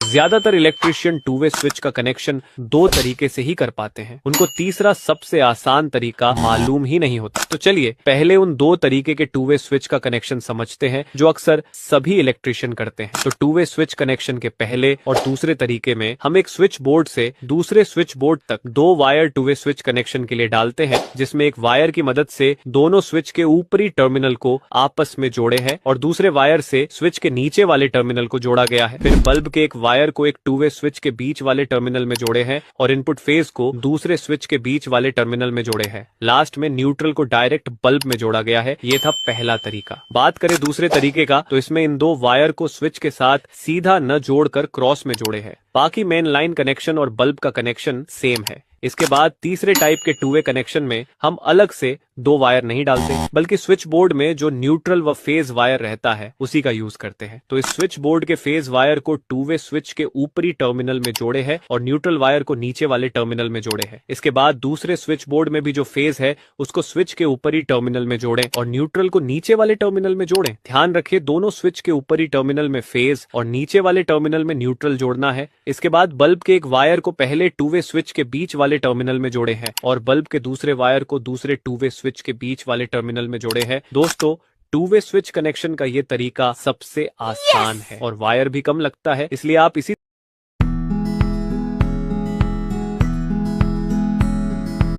ज्यादातर electrician two way switch का connection दो तरीके से ही कर पाते हैं, उनको तीसरा सबसे आसान तरीका मालूम ही नहीं होता। तो चलिए पहले उन दो तरीके के टू वे स्विच का कनेक्शन समझते हैं जो अक्सर सभी इलेक्ट्रिशियन करते हैं। तो टू वे स्विच कनेक्शन के पहले और दूसरे तरीके में हम एक स्विच बोर्ड से दूसरे स्विच बोर्ड तक दो wire two way switch connection के लिए डालते हैं, जिसमें एक वायर की मदद से दोनों स्विच के ऊपरी टर्मिनल को आपस में जोड़े हैं और दूसरे वायर से स्विच के नीचे वाले टर्मिनल को जोड़ा गया है। फिर बल्ब के एक वायर को एक टू वे स्विच के बीच वाले टर्मिनल में जोड़े हैं और इनपुट फेज को दूसरे स्विच के बीच वाले टर्मिनल में जोड़े हैं। लास्ट में न्यूट्रल को डायरेक्ट बल्ब में जोड़ा गया है। ये था पहला तरीका। बात करें दूसरे तरीके का, तो इसमें इन दो वायर को स्विच के साथ सीधा न जोड़कर क्रॉस में जोड़े हैं। बाकी मेन लाइन कनेक्शन और बल्ब का कनेक्शन सेम है। इसके बाद तीसरे टाइप के टू वे कनेक्शन में हम अलग से दो वायर नहीं डालते, बल्कि स्विच बोर्ड में जो न्यूट्रल व फेज वायर रहता है उसी का यूज करते हैं। तो इस स्विच बोर्ड के फेज वायर को टू वे स्विच के ऊपरी टर्मिनल में जोड़े हैं और न्यूट्रल वायर को नीचे वाले टर्मिनल में जोड़े हैं। इसके बाद दूसरे स्विच बोर्ड में भी जो फेज है उसको स्विच के ऊपरी टर्मिनल में जोड़ें और न्यूट्रल को नीचे वाले टर्मिनल में जोड़ें। ध्यान रखिए दोनों स्विच के ऊपरी टर्मिनल में फेज और नीचे वाले टर्मिनल में न्यूट्रल जोड़ना है। इसके बाद बल्ब के एक वायर को पहले टू वे स्विच के बीच वाले टर्मिनल में जोड़े हैं और बल्ब के दूसरे वायर को दूसरे टू वे स्विच के बीच वाले टर्मिनल में जोड़े हैं। दोस्तों टू वे स्विच कनेक्शन का ये तरीका सबसे आसान है और वायर भी कम लगता है, इसलिए आप इसी